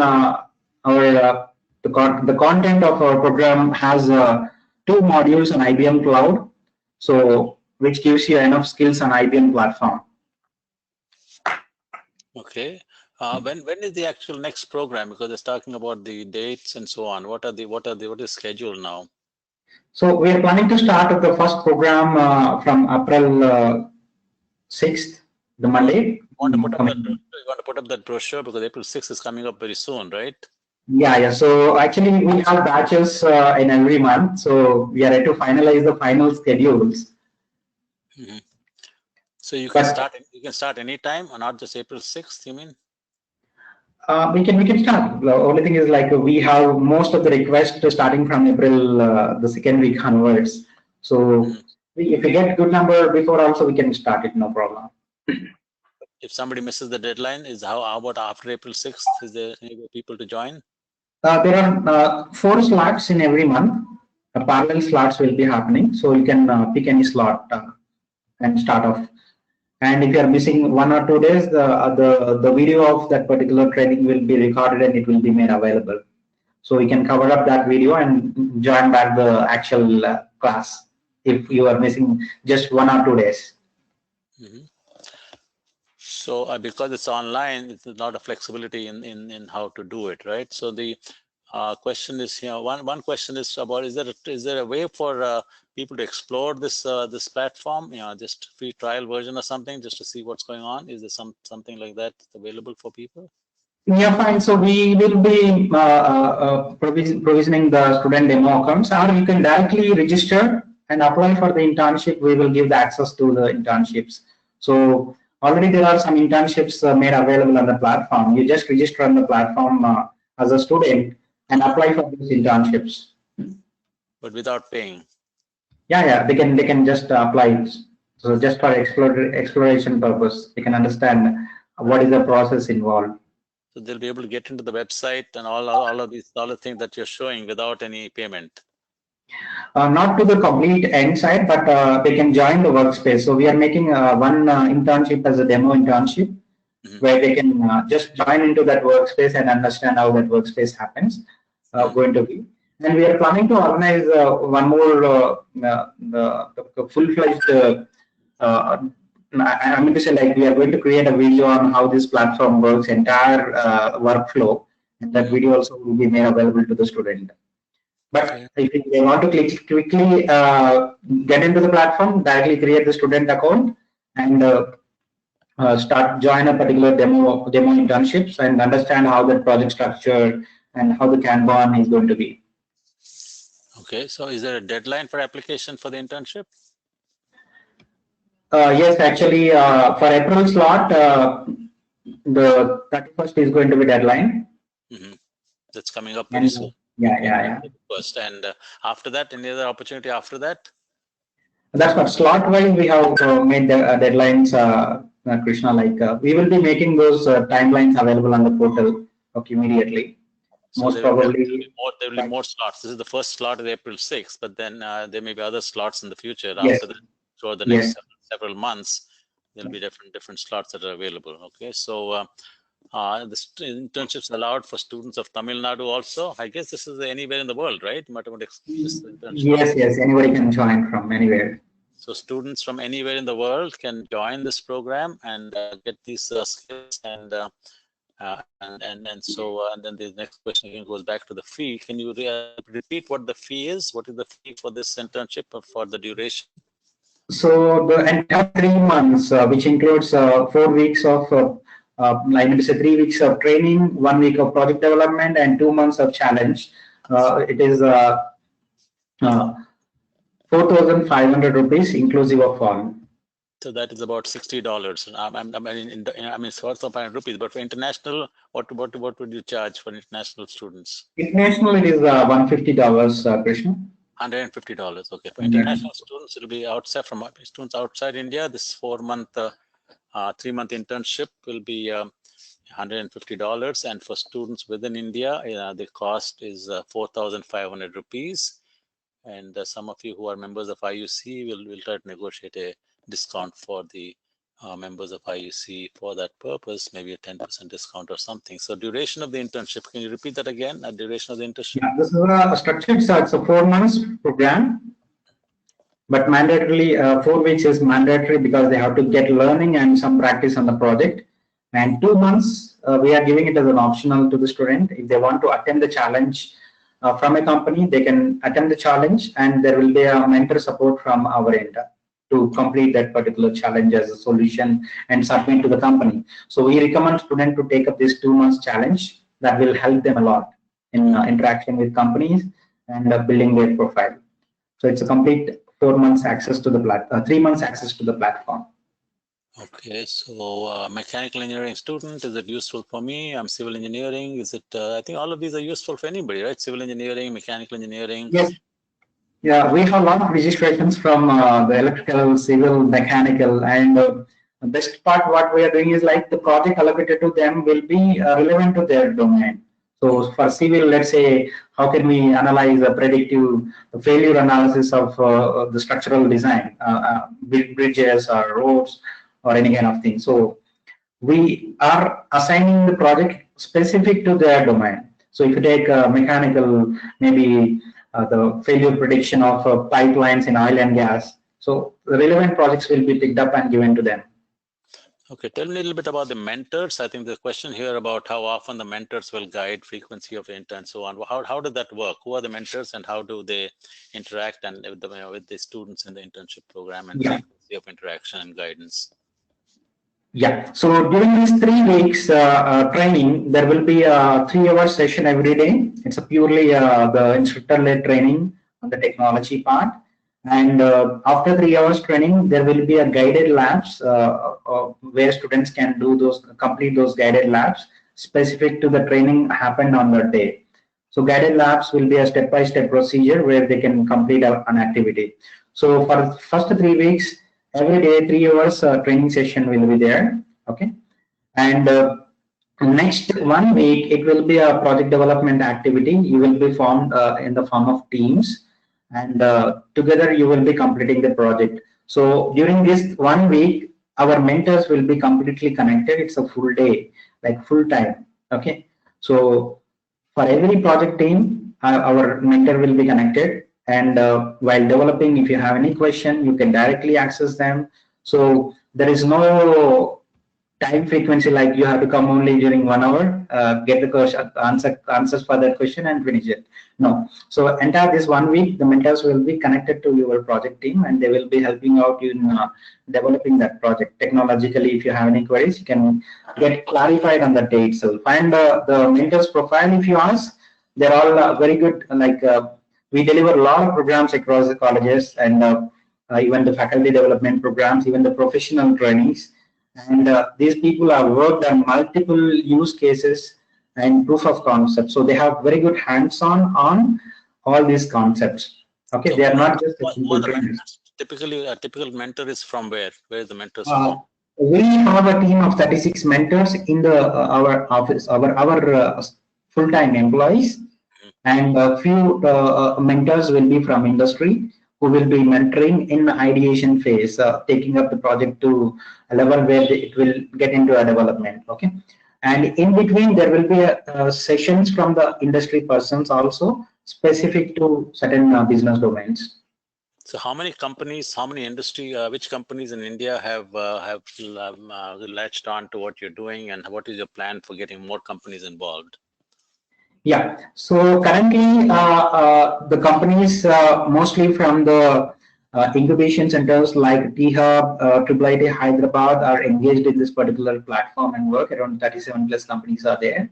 the content of our program has 2 modules on IBM Cloud, so which gives you enough skills on IBM platform. Okay. When is the actual next program? Because it's talking about the dates and so on. What is scheduled now? So we are planning to start the first program from April 6th, the Monday. You want to put up that brochure because April 6th is coming up very soon, right? Yeah. So actually, we have batches in every month. So we are ready to finalize the final schedules. Mm-hmm. So you can start anytime, or not just April 6th, you mean? We can start. The only thing is like we have most of the requests starting from April the 2nd week onwards. So if we get good number before also, we can start it, no problem. If somebody misses the deadline, how about after April 6th? Is there any people to join? There are 4 slots in every month. Parallel slots will be happening, so you can pick any slot and start off. And if you are missing 1 or 2 days, the video of that particular training will be recorded and it will be made available. So we can cover up that video and join back the actual class if you are missing just 1 or 2 days. Mhm. So because it's online, it's not a flexibility in how to do it, right? So the question is, one question is about, is there a way for people to explore this platform, just free trial version or something, just to see what's going on? Is there something like that available for people? Yeah, fine. So we will be provisioning the student demo accounts, or you can directly register and apply for the internship. We will give the access to the internships. So already there are some internships made available on the platform. You just register on the platform as a student and apply for these internships. But without paying? Yeah, they can just apply it. So just for exploration purpose, they can understand what is the process involved. So they'll be able to get into the website and all of the things that you're showing without any payment. Not to the complete end site, but they can join the workspace. So we are making one internship as a demo internship, where they can just join into that workspace and understand how that workspace happens. Going to be, and we are planning to organize one more the full-fledged. I mean to say, like, we are going to create a video on how this platform works, entire workflow, and that video also will be made available to the student. But if they want to quickly get into the platform, directly create the student account and start join a particular demo internships and understand how the project structure and how the Kanban is going to be. Okay, so is there a deadline for application for the internship? Yes, actually, for April slot, the 31st is going to be deadline. That's coming up very soon. Yeah. First, and after that, any other opportunity after that? That's what slot wise we have made the deadlines, Krishna. Like we will be making those timelines available on the portal immediately. So Most probably there will be more slots. This is the first slot of April 6th, but then there may be other slots in the future. Yes. After that, for the next several months, there'll be different slots that are available. Okay, so the internships allowed for students of Tamil Nadu also. I guess this is anywhere in the world, right? Mathematics internship. Yes, anybody can join from anywhere. So students from anywhere in the world can join this program and get these skills and then the next question again goes back to the fee. Can you repeat what the fee is? What is the fee for this internship or for the duration? So the entire 3 months, which includes 4 weeks of, like to say, 3 weeks of training, 1 week of project development, and 2 months of challenge. It is 4,500 rupees inclusive of all. So that is about $60. I mean, it's also 500 rupees. But for international, what would you charge for international students? International, it is $150, Krishna. $150. Okay. For international students, it will be outside from students outside India. This 3-month internship will be $150, and for students within India, the cost is 4,500 rupees. And some of you who are members of IUC will try to negotiate a discount for the members of IUC for that purpose, maybe a 10% discount or something. So duration of the internship, can you repeat that again? Duration of the internship? Yeah, this is a structured, so it's a 4 months program, but mandatorily 4 weeks is mandatory because they have to get learning and some practice on the project. And 2 months, we are giving it as an optional to the student. If they want to attend the challenge from a company, they can attend the challenge, and there will be a mentor support from our end to complete that particular challenge as a solution and submit to the company. So we recommend students to take up this 2 months challenge. That will help them a lot in interaction with companies and building their profile. So it's a complete 4 months access to the 3 months access to the platform. Okay, so mechanical engineering student, is it useful for me? I'm civil engineering. Is it? I think all of these are useful for anybody, right? Civil engineering, mechanical engineering. Yes. Yeah, we have a lot of registrations from the electrical, civil, mechanical, and the best part what we are doing is like the project allocated to them will be relevant to their domain. So for civil, let's say, how can we analyze a predictive failure analysis of the structural design, bridges or roads or any kind of thing. So we are assigning the project specific to their domain. So if you take mechanical, maybe the failure prediction of pipelines in oil and gas, so the relevant projects will be picked up and given to them. Okay, tell me a little bit about the mentors. I think the question here about how often the mentors will guide frequency of interns, so on. How does that work? Who are the mentors and how do they interact and with the students in the internship program and frequency of interaction and guidance? Yeah, so during these 3 weeks training, there will be a 3-hour session every day. It's a purely the instructor-led training on the technology part. And after 3 hours training, there will be a guided labs where students can do complete those guided labs specific to the training happened on that day. So guided labs will be a step-by-step procedure where they can complete an activity. So for the first 3 weeks, every day 3 hours training session will be there. Okay, and next 1 week it will be a project development activity. You will be formed in the form of teams, and together you will be completing the project. So during this 1 week, our mentors will be completely connected. It's a full day, like full time. Okay, so for every project team, our mentor will be connected, and while developing, if you have any question, you can directly access them. So there is no time frequency like you have to come only during 1 hour, get the question, answers for that question and finish it. No. So entire this 1 week, the mentors will be connected to your project team and they will be helping out you in developing that project. Technologically, if you have any queries, you can get clarified on the day itself. And the mentors profile, if you ask, they're all very good. Like we deliver a lot of programs across the colleges and even the faculty development programs, even the professional trainings. And these people have worked on multiple use cases and proof of concept. So they have very good hands-on on all these concepts. Okay, so they are not just simple trainers. Typically, a typical mentor is from where? Where is the mentors from? We have a team of 36 mentors in the our office, our full-time employees, and a few mentors will be from industry, who will be mentoring in the ideation phase, taking up the project to a level where it will get into a development. Okay, and in between there will be sessions from the industry persons also specific to certain business domains. So how many companies, how many industry, which companies in India have latched on to what you're doing, and what is your plan for getting more companies involved? Yeah, so currently the companies mostly from the incubation centers like T-Hub, IIIT Hyderabad are engaged in this particular platform and work. Around 37 plus companies are there.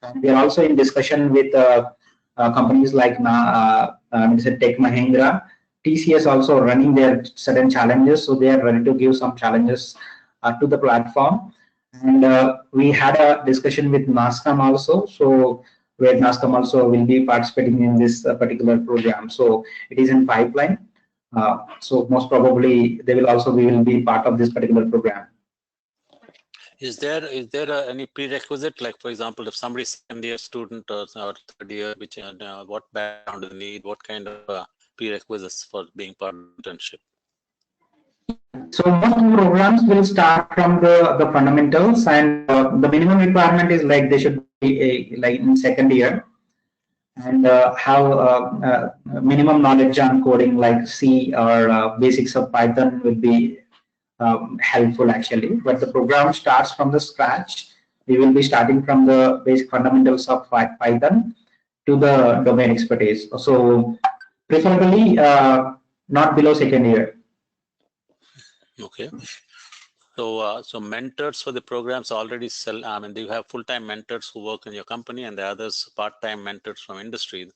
And we are also in discussion with companies like Tech Mahindra. TCS also running their certain challenges, so they are ready to give some challenges to the platform. And we had a discussion with NASCOM also, so where NASCOM also will be participating in this particular program. So it is in pipeline. So most probably we will be part of this particular program. Is there any prerequisite, like for example, if somebody's second-year student or third year, which what background do they need, what kind of prerequisites for being part of the internship? So most programs will start from the fundamentals, and the minimum requirement is like they should be like in second year and have minimum knowledge on coding like C or basics of Python will be helpful actually. But the program starts from the scratch. We will be starting from the basic fundamentals of Python to the domain expertise. So preferably not below second year. Okay. So, so mentors for the programs already sell. I mean, you have full-time mentors who work in your company, and the others part-time mentors from industry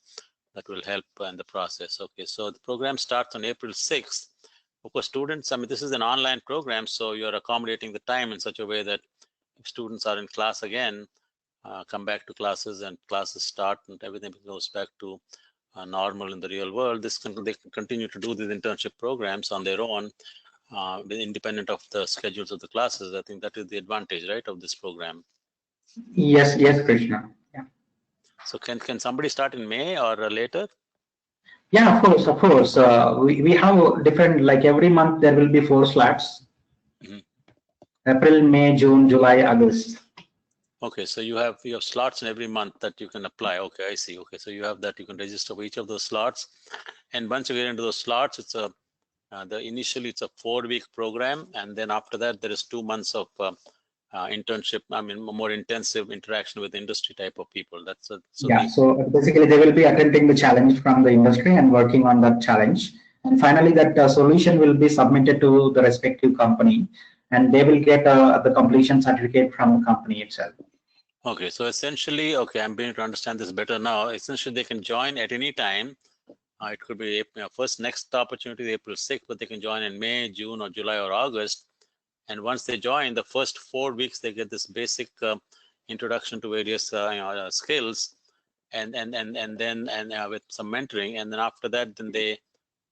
that will help in the process. Okay. So the program starts on April 6th. Of course, students. I mean, this is an online program, so you're accommodating the time in such a way that if students are in class again, come back to classes and classes start and everything goes back to normal in the real world. They can continue to do these internship programs on their own. Independent of the schedules of the classes. I think that is the advantage, right, of this program. Yes, Krishna. Yeah. So can somebody start in May or later? Yeah, of course. We have different, like every month there will be 4 slots. April, May, June, July, August. Okay, so you have slots in every month that you can apply. Okay, I see. Okay, so you have that, you can register for each of those slots, and once you get into those slots, it's a initially it's a 4-week program, and then after that there is 2 months of internship. I mean, more intensive interaction with industry type of people. That's yeah. So basically, they will be attempting the challenge from the industry and working on that challenge, and finally, that solution will be submitted to the respective company, and they will get the completion certificate from the company itself. Okay, so essentially, okay, I'm beginning to understand this better now. Essentially, they can join at any time. It could be first next opportunity April 6th, but they can join in May, June, or July, or August. And once they join, the first 4 weeks they get this basic introduction to various skills, and then with some mentoring, and then after that, then they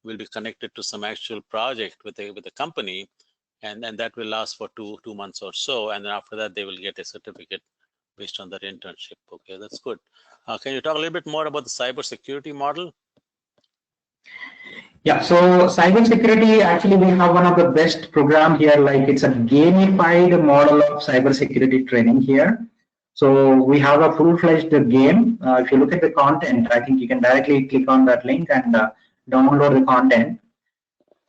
will be connected to some actual project with a company, and that will last for two months or so, and then after that they will get a certificate based on that internship. Okay, that's good. Can you talk a little bit more about the cybersecurity model? Yeah, so cybersecurity, actually, we have one of the best program here. Like, it's a gamified model of cybersecurity training here. So we have a full-fledged game. If you look at the content, I think you can directly click on that link and download the content.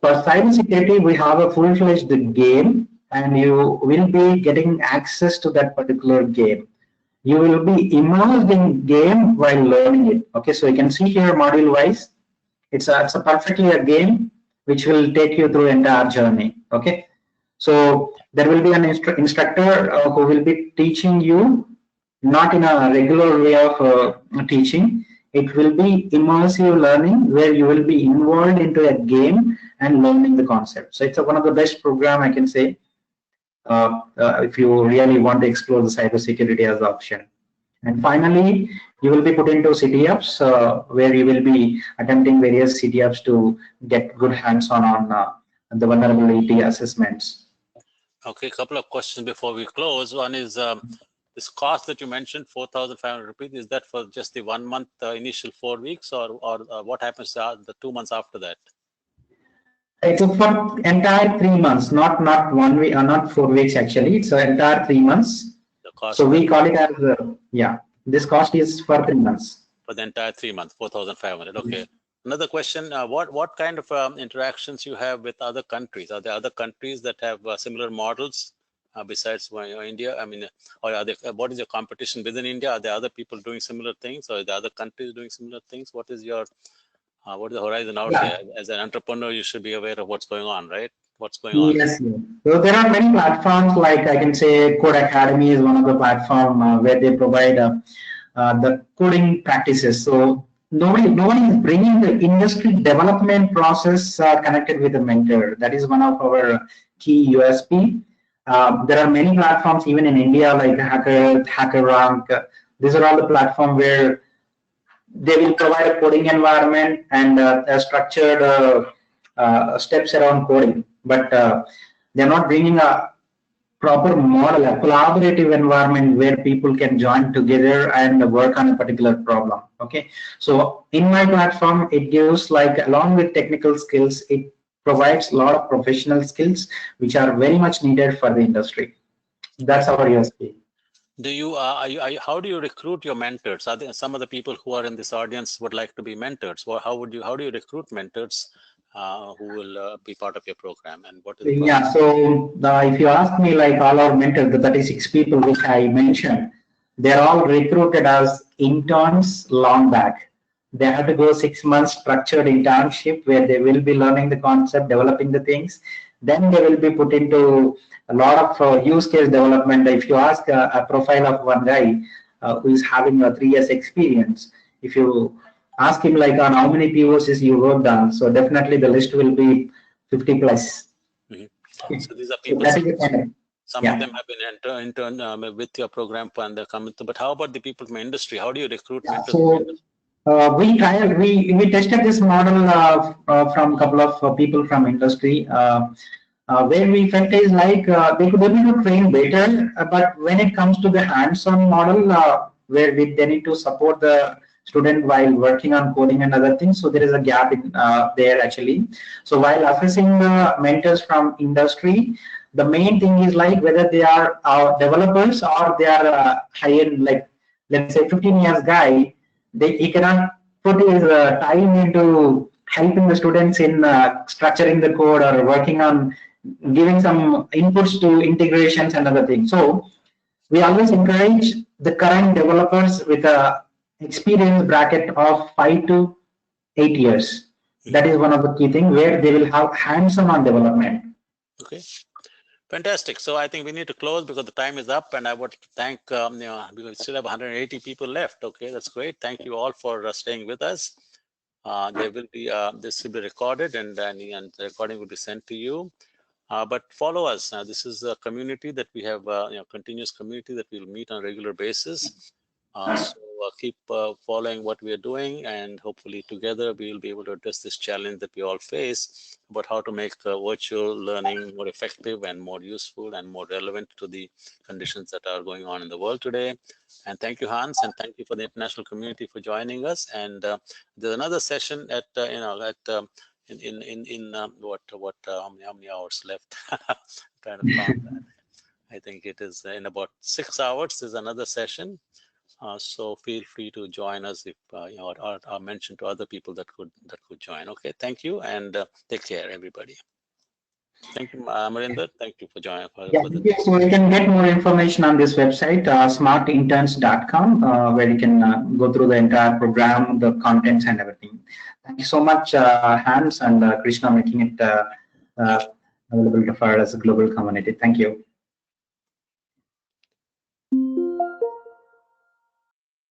For cybersecurity, we have a full-fledged game, and you will be getting access to that particular game. You will be immersed in game while learning it. Okay, so you can see here module-wise. It's a perfectly a game which will take you through entire journey. Okay, so there will be an instructor who will be teaching you, not in a regular way of teaching. It will be immersive learning where you will be involved into a game and learning the concept. So it's one of the best program, I can say, if you really want to explore the cybersecurity as an option. And finally, you will be put into CTFs where you will be attempting various CTFs to get good hands-on on the vulnerability assessments. Okay, a couple of questions before we close. One is this cost that you mentioned, 4,500 rupees. Is that for just the 1 month initial 4 weeks, or what happens the 2 months after that? It's for entire 3 months, not 1 week, not 4 weeks actually. It's an entire 3 months. The cost. So we call it as yeah. This cost is for 3 months. For the entire 3 months, 4,500. Okay. Another question: what kind of interactions you have with other countries? Are there other countries that have similar models besides India? I mean, or are there, what is your competition within India? Are there other people doing similar things, or are there other countries doing similar things? What is your what is the horizon out there? As an entrepreneur, you should be aware of what's going on, right? What's going on? Yes. So there are many platforms, like I can say Code Academy is one of the platform where they provide the coding practices. So nobody is bringing the industry development process connected with the mentor. That is one of our key USP. There are many platforms even in India, like HackerRank. These are all the platforms where they will provide a coding environment and structured steps around coding, but they're not bringing a proper model, a collaborative environment where people can join together and work on a particular problem. Okay, so in my platform, it gives, like, along with technical skills, it provides a lot of professional skills which are very much needed for the industry. That's our USP. Do you how do you recruit your mentors? Are there some of the people who are in this audience would like to be mentors? Or how do you recruit mentors who will be part of your program, and what is the Yeah, so if you ask me, like, all our mentors, the 36 people which I mentioned, they're all recruited as interns long back. They have to go 6 months structured internship where they will be learning the concept, developing the things. Then they will be put into a lot of use case development. If you ask a profile of one guy who is having a 3 years experience, if you ask him, like, on how many POCs you worked on, so definitely the list will be 50 plus. So these are people. Some of them have been intern with your program and they're coming to. But how about the people from industry? How do you recruit mentors? So we tested this model from a couple of people from industry. Where we felt is, like, they could be able to train better, but when it comes to the hands-on model, where they need to support the student while working on coding and other things, so there is a gap in there actually. So while assessing the mentors from industry, the main thing is like whether they are developers or they are high-end, like let's say 15 years guy, he cannot put his time into helping the students in structuring the code or working on giving some inputs to integrations and other things. So we always encourage the current developers with a experience bracket of 5 to 8 years. That is one of the key things where they will have hands-on development. Okay. Fantastic. So I think we need to close because the time is up, and I would thank, we still have 180 people left. Okay, that's great. Thank you all for staying with us. There will be, this will be recorded, and the recording will be sent to you. But follow us. This is a community that we have, continuous community that we'll meet on a regular basis. So keep following what we are doing, and hopefully together we will be able to address this challenge that we all face about how to make virtual learning more effective and more useful and more relevant to the conditions that are going on in the world today. And thank you, Hans, and thank you for the international community for joining us. And there's another session at how many hours left? I'm trying to count that. I think it is in about 6 hours. There's another session. So feel free to join us if or mention to other people that could join. Okay, thank you, and take care, everybody. Thank you, Marinder. Thank you for joining. So you can get more information on this website, smartinterns.com, where you can go through the entire program, the contents, and everything. Thank you so much, Hans and Krishna, making it available for us, a global community. Thank you.